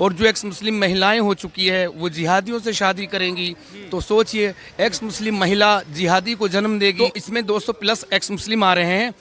और जो एक्स मुस्लिम महिलाएं हो चुकी है वो जिहादियों से शादी करेंगी, तो सोचिए एक्स मुस्लिम महिला जिहादी को जन्म देगी। तो इसमें 200 प्लस एक्स मुस्लिम आ रहे हैं,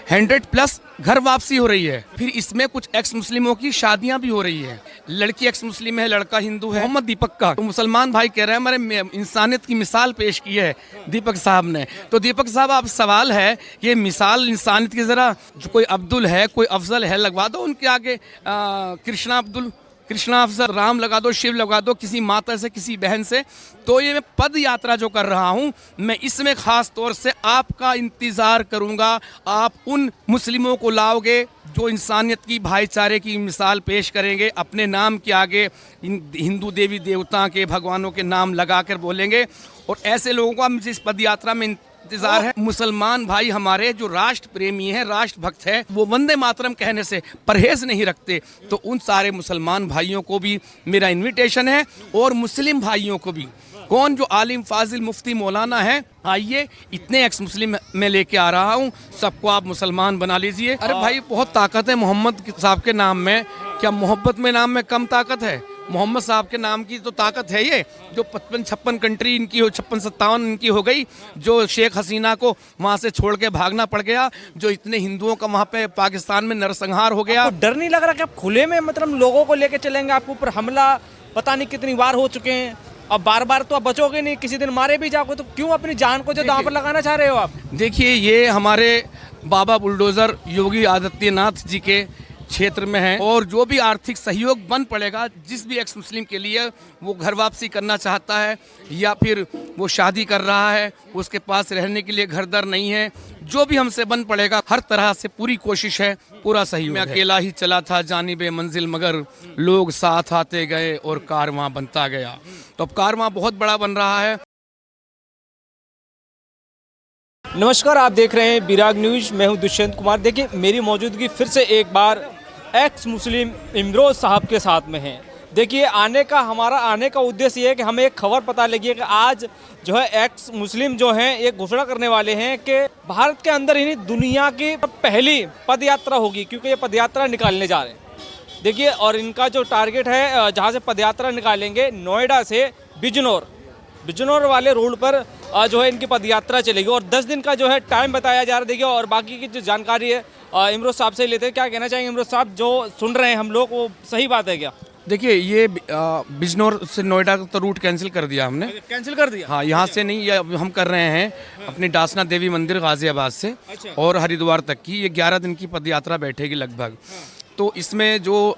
100 प्लस घर वापसी हो रही है। फिर इसमें कुछ एक्स मुस्लिमों की शादियां भी हो रही है, लड़की एक्स मुस्लिम है, लड़का हिंदू है। मोहम्मद दीपक का तो मुसलमान भाई कह रहे हैं हमारे इंसानियत की मिसाल पेश की है दीपक साहब ने। तो दीपक साहब आप सवाल है ये मिसाल इंसानियत की जरा जो कोई अब्दुल है कोई अफजल है लगवा दो उनके आगे, कृष्णा अब्दुल कृष्णा अफजल राम लगा दो, शिव लगा दो, किसी माता से किसी बहन से। तो ये मैं पद यात्रा जो कर रहा हूँ मैं इसमें खास तौर से आपका इंतज़ार करूँगा। आप उन मुस्लिमों को लाओगे जो इंसानियत की भाईचारे की मिसाल पेश करेंगे, अपने नाम के आगे हिंदू देवी देवता के भगवानों के नाम लगा कर बोलेंगे। और ऐसे लोगों को हम जिस पद यात्रा में इंतजार है, मुसलमान भाई हमारे जो राष्ट्र प्रेमी हैं, राष्ट्र भक्त हैं, वो वंदे मातरम कहने से परहेज नहीं रखते। तो उन सारे मुसलमान भाइयों को भी मेरा इनविटेशन है और मुस्लिम भाइयों को भी। कौन जो आलिम फाजिल मुफ्ती मौलाना है, आइए, इतने एक्स मुस्लिम में लेके आ रहा हूँ, सबको आप मुसलमान बना लीजिए। अरे भाई बहुत ताकत है मोहम्मद साहब के नाम में, क्या मोहब्बत में नाम में कम ताकत है? मोहम्मद साहब के नाम की तो ताकत है ये, जो 55-56 कंट्री इनकी हो, 56-57 इनकी हो गई, जो शेख हसीना को वहाँ से छोड़ के भागना पड़ गया, जो इतने हिंदुओं का वहाँ पे पाकिस्तान में नरसंहार हो गया। डर नहीं लग रहा कि आप खुले में मतलब लोगों को लेके चलेंगे? आपके ऊपर हमला पता नहीं कितनी बार हो चुके हैं, अब बार बार तो आप बचोगे नहीं, किसी दिन मारे भी जाओगे, तो क्यों अपनी जान को जो दांव पर लगाना चाह रहे हो आप? देखिए ये हमारे बाबा बुलडोजर योगी आदित्यनाथ जी के क्षेत्र में है, और जो भी आर्थिक सहयोग बन पड़ेगा जिस भी एक्स मुस्लिम के लिए वो घर वापसी करना चाहता है या फिर वो शादी कर रहा है, उसके पास रहने के लिए घर दर नहीं है, जो भी हमसे बन पड़ेगा हर तरह से पूरी कोशिश है, पूरा सहयोग। मैं अकेला ही चला था जानिबे मंजिल मगर लोग साथ आते गए और कारवां बनता गया। तो अब कारवां बहुत बड़ा बन रहा है। नमस्कार, आप देख रहे हैं बिराग न्यूज़, मैं हूं दुष्यंत कुमार। देखिए मेरी मौजूदगी फिर से एक बार एक्स मुस्लिम इमरोज़ साहब के साथ में है। देखिए हमारा आने का उद्देश्य ये है कि हमें एक खबर पता लगी है कि आज जो है एक्स मुस्लिम जो हैं एक घोषणा करने वाले हैं कि भारत के अंदर ही नहीं दुनिया की पहली पद यात्रा होगी, क्योंकि ये पद यात्रा निकालने जा रहे हैं। देखिए और इनका जो टारगेट है जहाँ से पद यात्रा निकालेंगे, नोएडा से बिजनौर वाले रोड पर जो है इनकी पदयात्रा चलेगी और 10 दिन का जो है टाइम बताया जा रहा है। देखिए और बाकी की जो जानकारी है इमरोज़ साहब से लेते हैं। क्या कहना चाहेंगे इमरोज़ साहब, जो सुन रहे हैं हम लोग, वो सही बात है क्या? देखिए ये बिजनौर से नोएडा का तो रूट कैंसिल कर दिया हमने। कैंसिल कर दिया? हाँ, यहाँ से नहीं, ये हम कर रहे हैं अपनी डासना देवी मंदिर गाजियाबाद से और हरिद्वार तक की। ये 11 दिन की पदयात्रा बैठेगी लगभग। तो इसमें जो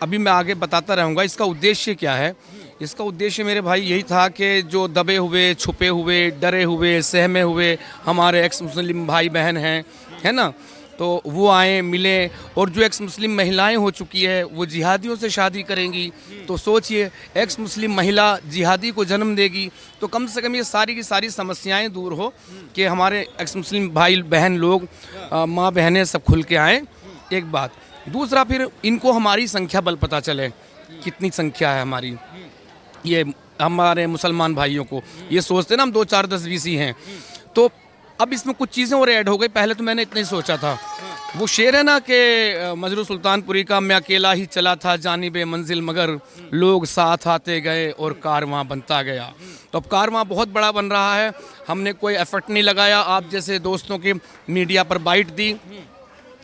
अभी मैं आगे बताता रहूँगा इसका उद्देश्य क्या है। इसका उद्देश्य मेरे भाई यही था कि जो दबे हुए, छुपे हुए, डरे हुए, सहमे हुए हमारे एक्स मुस्लिम भाई बहन हैं, है ना, तो वो आए, मिले। और जो एक्स मुस्लिम महिलाएं हो चुकी है वो जिहादियों से शादी करेंगी। तो सोचिए एक्स मुस्लिम महिला जिहादी को जन्म देगी, तो कम से कम ये सारी की सारी समस्याएं दूर हो कि हमारे एक्स मुस्लिम भाई बहन लोग, माँ बहनें सब खुल के आएँ। एक बात। दूसरा, फिर इनको हमारी संख्या बल पता चले, कितनी संख्या है हमारी। ये हमारे मुसलमान भाइयों को ये सोचते ना हम 2, 4, 10, 20 ही हैं। तो अब इसमें कुछ चीज़ें और ऐड हो गई। पहले तो मैंने इतना ही सोचा था, वो शेर है ना कि मजरू सुल्तानपुरी का, मैं अकेला ही चला था जानिबे मंजिल मगर लोग साथ आते गए और कारवां बनता गया। तो अब कारवां बहुत बड़ा बन रहा है। हमने कोई एफर्ट नहीं लगाया, आप जैसे दोस्तों के मीडिया पर बाइट दी,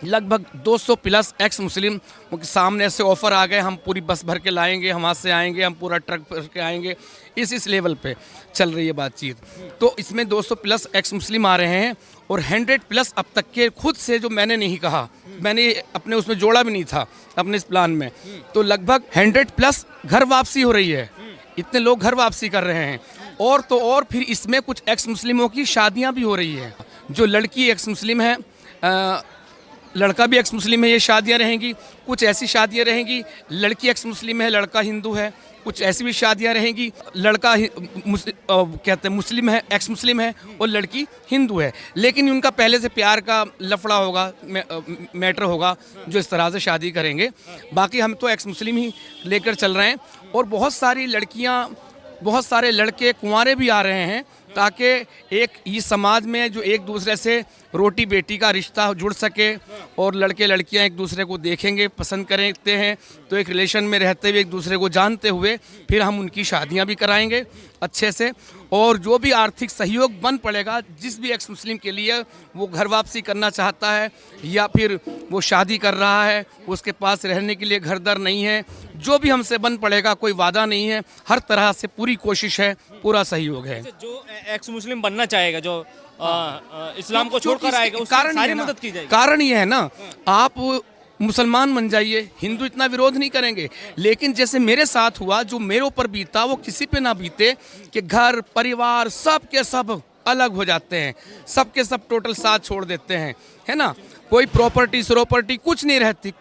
लगभग 200 प्लस एक्स मुस्लिम के सामने ऐसे ऑफ़र आ गए, हम पूरी बस भर के लाएंगे, हम वहाँ से आएंगे, हम पूरा ट्रक भर के आएंगे। इस लेवल पे चल रही है बातचीत। तो इसमें 200 प्लस एक्स मुस्लिम आ रहे हैं और 100 प्लस अब तक के खुद से, जो मैंने नहीं कहा, मैंने अपने उसमें जोड़ा भी नहीं था अपने इस प्लान में, तो लगभग 100 प्लस घर वापसी हो रही है। इतने लोग घर वापसी कर रहे हैं। और तो और फिर इसमें कुछ एक्स मुस्लिमों की शादियाँ भी हो रही है। जो लड़की एक्स मुस्लिम है, लड़का भी एक्स मुस्लिम है, ये शादियां रहेंगी। कुछ ऐसी शादियां रहेंगी लड़की एक्स मुस्लिम है, लड़का हिंदू है। कुछ ऐसी भी शादियां रहेंगी लड़का कहते हैं मुस्लिम है, एक्स मुस्लिम है, और लड़की हिंदू है, लेकिन उनका पहले से प्यार का लफड़ा होगा, मैटर होगा, जो इस तरह से शादी करेंगे। बाकी हम तो एक्स मुस्लिम ही लेकर चल रहे हैं। और बहुत सारी लड़कियाँ, बहुत सारे लड़के कुंवारे भी आ रहे हैं ताकि एक इस समाज में जो एक दूसरे से रोटी बेटी का रिश्ता जुड़ सके और लड़के लड़कियां एक दूसरे को देखेंगे, पसंद करते हैं, तो एक रिलेशन में रहते हुए एक दूसरे को जानते हुए फिर हम उनकी शादियां भी कराएंगे अच्छे से। और जो भी आर्थिक सहयोग बन पड़ेगा, जिस भी एक्स मुस्लिम के लिए वो घर वापसी करना चाहता है या फिर वो शादी कर रहा है, उसके पास रहने के लिए घर दर नहीं है, जो भी हमसे बन पड़ेगा, कोई वादा नहीं है, हर तरह से पूरी कोशिश है, पूरा सहयोग है। जो एक्स मुस्लिम बनना चाहेगा, जो इस्लाम को छोड़कर आएगा, उसकी सारी मदद की जाएगी। कारण ये है ना, आप मुसलमान बन जाइए, हिंदू इतना विरोध नहीं करेंगे, लेकिन जैसे मेरे साथ हुआ, जो मेरे ऊपर बीता वो किसी पे ना बीते, कि घर परिवार सब के सब अलग हो जाते हैं, सब के सब टोटल साथ छोड़ देते हैं, है ना। कोई प्रॉपर्टी कुछ नहीं रहती,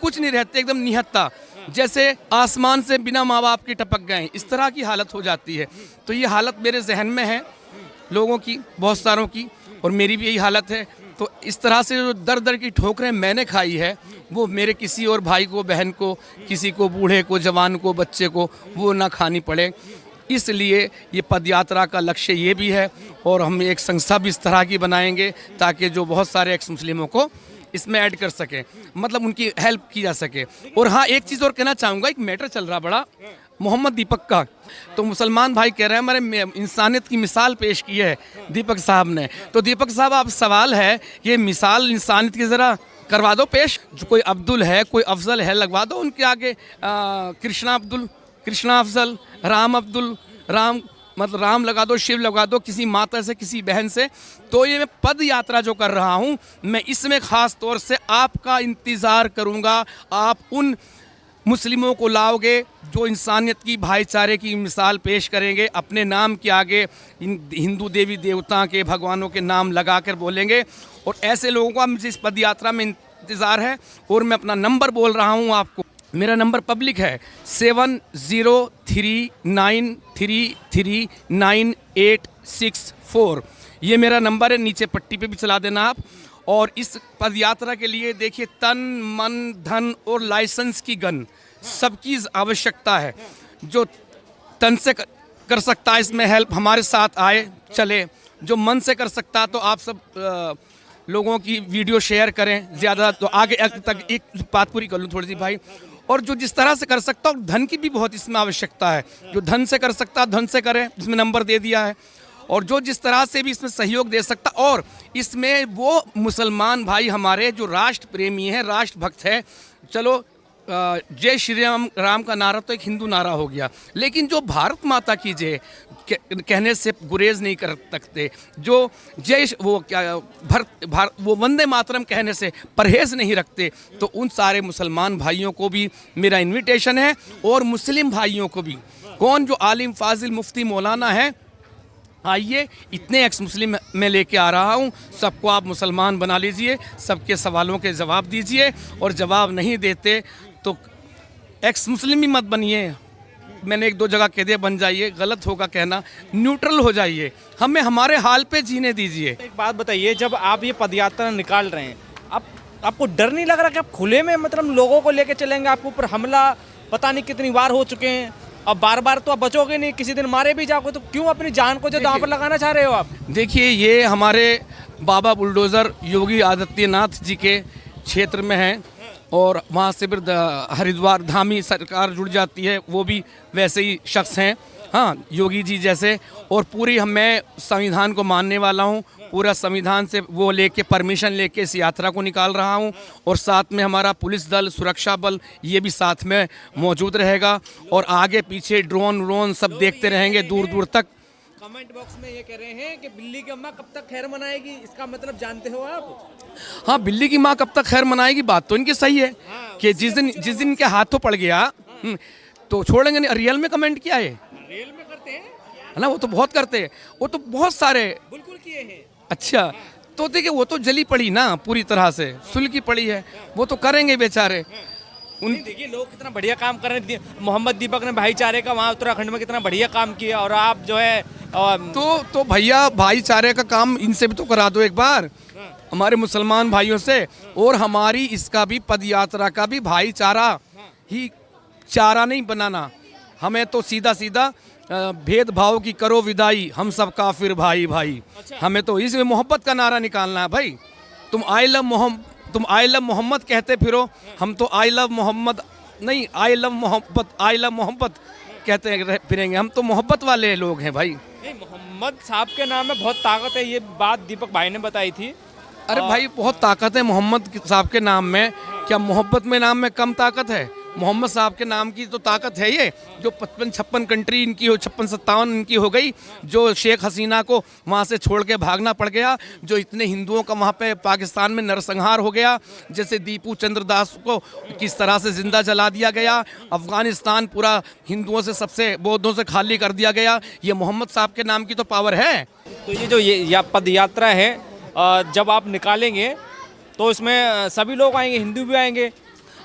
एकदम निहत्ता, जैसे आसमान से बिना माँ बाप के टपक गए, इस तरह की हालत हो जाती है। तो ये हालत मेरे जहन में है लोगों की, बहुत सारों की, और मेरी भी यही हालत है। तो इस तरह से जो दर दर की ठोकरें मैंने खाई है, वो मेरे किसी और भाई को, बहन को, किसी को, बूढ़े को, जवान को, बच्चे को वो ना खानी पड़े। इसलिए ये पदयात्रा का लक्ष्य ये भी है, और हम एक संस्था भी इस तरह की बनाएंगे ताकि जो बहुत सारे एक्स मुस्लिमों को इसमें ऐड कर सके, मतलब उनकी हेल्प की जा सके। और हाँ, एक चीज़ और कहना चाहूँगा, एक मैटर चल रहा बड़ा मोहम्मद दीपक का, तो मुसलमान भाई कह रहे हैं हमारे इंसानियत की मिसाल पेश की है दीपक साहब ने। तो दीपक साहब, आप सवाल है, ये मिसाल इंसानियत की ज़रा करवा दो पेश। जो कोई अब्दुल है, कोई अफजल है, लगवा दो उनके आगे कृष्णा अब्दुल, कृष्णा अफजल, राम अब्दुल, राम मतलब राम लगा दो, शिव लगा दो, किसी माता से, किसी बहन से। तो ये मैं पद यात्रा जो कर रहा हूँ, मैं इसमें ख़ास तौर से आपका इंतज़ार करूँगा। आप उन मुस्लिमों को लाओगे जो इंसानियत की, भाईचारे की मिसाल पेश करेंगे, अपने नाम के आगे इन हिंदू देवी देवता के, भगवानों के नाम लगा कर बोलेंगे। और ऐसे लोगों का मुझे इस पद यात्रा में इंतज़ार है। और मैं अपना नंबर बोल रहा हूँ आपको, मेरा नंबर पब्लिक है 7039339864। ये मेरा नंबर है, नीचे पट्टी पे भी चला देना आप। और इस पद यात्रा के लिए देखिए, तन मन धन और लाइसेंस की गन सबकी आवश्यकता है। जो तन से कर सकता है इसमें हेल्प, हमारे साथ आए चले। जो मन से कर सकता है, तो आप सब लोगों की वीडियो शेयर करें ज़्यादा, तो आगे तक। एक बात पूरी कर लूँ थोड़ी सी भाई, और जो जिस तरह से कर सकता हो, धन की भी बहुत इसमें आवश्यकता है। जो धन से कर सकता है धन से करे, इसमें नंबर दे दिया है। और जो जिस तरह से भी इसमें सहयोग दे सकता, और इसमें वो मुसलमान भाई हमारे जो राष्ट्र प्रेमी हैं, राष्ट्रभक्त है, चलो जय श्री राम का नारा तो एक हिंदू नारा हो गया, लेकिन जो भारत माता की जय कहने से गुरेज नहीं कर सकते, जो जय वो क्या वो वंदे मातरम कहने से परहेज नहीं रखते, तो उन सारे मुसलमान भाइयों को भी मेरा इन्विटेशन है। और मुस्लिम भाइयों को भी, कौन जो आलिम फाजिल मुफ्ती मौलाना है, आइए, इतने एक्स मुस्लिम मैं लेके आ रहा हूँ, सबको आप मुसलमान बना लीजिए, सबके सवालों के जवाब दीजिए। और जवाब नहीं देते तो एक्स मुस्लिम ही मत बनिए। मैंने एक दो जगह कह दिया, बन जाइए, गलत होगा कहना, न्यूट्रल हो जाइए, हमें हमारे हाल पे जीने दीजिए। एक बात बताइए, जब आप ये पदयात्रा निकाल रहे हैं, आपको डर नहीं लग रहा कि आप खुले में मतलब लोगों को लेके चलेंगे? आपके ऊपर हमला पता नहीं कितनी बार हो चुके हैं, अब बार बार तो आप बचोगे नहीं, किसी दिन मारे भी जाओगे, तो क्यों अपनी जान को जो दांव पर लगाना चाह रहे हो आप? देखिए, ये हमारे बाबा बुलडोज़र योगी आदित्यनाथ जी के क्षेत्र में है, और वहाँ से फिर हरिद्वार धामी सरकार जुड़ जाती है, वो भी वैसे ही शख्स हैं, हाँ, योगी जी जैसे। और पूरी मैं संविधान को मानने वाला हूँ, पूरा संविधान से वो लेके परमिशन लेके इस यात्रा को निकाल रहा हूँ। और साथ में हमारा पुलिस दल, सुरक्षा बल, ये भी साथ में मौजूद रहेगा। और आगे पीछे ड्रोन सब देखते रहेंगे दूर दूर तक। कमेंट बॉक्स में ये कह रहे हैं कि बिल्ली की अम्मा कब तक खैर मनाएगी, इसका मतलब जानते हो आप? हाँ, बिल्ली की माँ कब तक खैर मनाएगी, बात तो इनकी सही है। कि जिस दिन इनके हाथों पड़ गया तो छोड़ेंगे नहीं। रियल में कमेंट किया है, रियल में करते हैं है ना, वो तो बहुत करते हैं, वो तो बहुत सारे बिल्कुल किए हैं। अच्छा, तो देखिए, वो तो जली पड़ी ना, पूरी तरह से सुलगी पड़ी है, वो तो करेंगे बेचारे। देखिए, लोग कितना बढ़िया काम कर रहे हैं। मोहम्मद दीपक ने भाईचारे का वहाँ उत्तराखंड में कितना बढ़िया काम किया, और आप जो है तो भैया, भाईचारे का काम इनसे भी तो करा दो एक बार, हमारे मुसलमान भाइयों से। और हमारी इसका भी, पद यात्रा का भी भाईचारा ही चारा नहीं बनाना, हमें तो सीधा सीधा भेदभाव की करो विदाई, हम सब काफिर भाई भाई। हमें तो इसमें मोहब्बत का नारा निकालना है भाई। तुम आई लव मोहम्मद कहते फिरो, हम तो आई लव मोहम्मद नहीं, आई लव मोहब्बत कहते फिरेंगे। हम तो मोहब्बत वाले लोग हैं भाई। नहीं, मोहम्मद साहब के नाम में बहुत ताकत है, ये बात दीपक भाई ने बताई थी। अरे भाई बहुत ताकत है मोहम्मद साहब के नाम में। क्या मोहब्बत में नाम में कम ताकत है? मोहम्मद साहब के नाम की तो ताकत है ये। जो 55-56 कंट्री इनकी हो, 56-57 इनकी हो गई, जो शेख हसीना को वहाँ से छोड़ के भागना पड़ गया, जो इतने हिंदुओं का वहाँ पे पाकिस्तान में नरसंहार हो गया, जैसे दीपू चंद्र दास को किस तरह से जिंदा जला दिया गया, अफगानिस्तान पूरा हिंदुओं से, सबसे बौद्धों से खाली कर दिया गया, ये मोहम्मद साहब के नाम की तो पावर है। तो ये जो ये पद यात्रा है, जब आप निकालेंगे तो इसमें सभी लोग आएंगे, हिंदू भी आएंगे,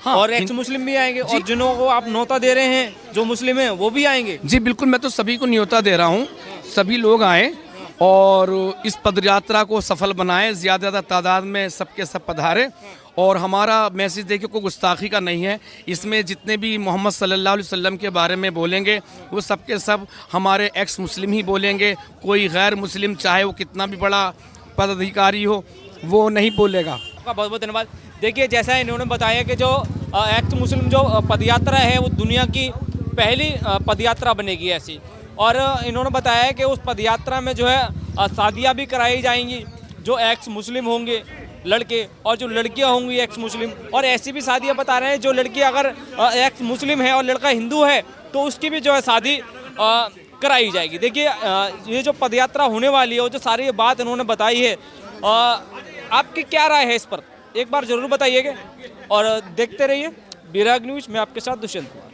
हाँ, और एक्स मुस्लिम भी आएंगे, और जिन्हों को आप न्योता दे रहे हैं जो मुस्लिम हैं वो भी आएंगे। जी बिल्कुल, मैं तो सभी को न्योता दे रहा हूँ, सभी लोग आए और इस पदयात्रा को सफल बनाएं, ज़्यादा तादाद में सबके सब पधारे। और हमारा मैसेज देखिए कोई गुस्ताखी का नहीं है, इसमें जितने भी मोहम्मद सल्लल्लाहु अलैहि वसल्लम के बारे में बोलेंगे वो सबके सब हमारे एक्स मुस्लिम ही बोलेंगे। कोई गैर मुस्लिम चाहे वो कितना भी बड़ा पदाधिकारी हो वो नहीं बोलेगा। आपका बहुत बहुत धन्यवाद। देखिए, जैसा इन्होंने बताया कि जो एक्स मुस्लिम जो पदयात्रा है वो दुनिया की पहली पदयात्रा बनेगी ऐसी, और इन्होंने बताया कि उस पदयात्रा में जो है शादियाँ भी कराई जाएंगी जो एक्स मुस्लिम होंगे लड़के, और जो लड़कियां होंगी एक्स मुस्लिम, और ऐसी भी शादियाँ बता रहे हैं जो लड़की अगर एक्स मुस्लिम है और लड़का हिंदू है तो उसकी भी जो है शादी कराई जाएगी। देखिए, ये जो पदयात्रा होने वाली है और जो सारी बात इन्होंने बताई है, आपकी क्या राय है इस पर एक बार ज़रूर बताइएगा, और देखते रहिए बिराग न्यूज़ में आपके साथ दुष्यंत।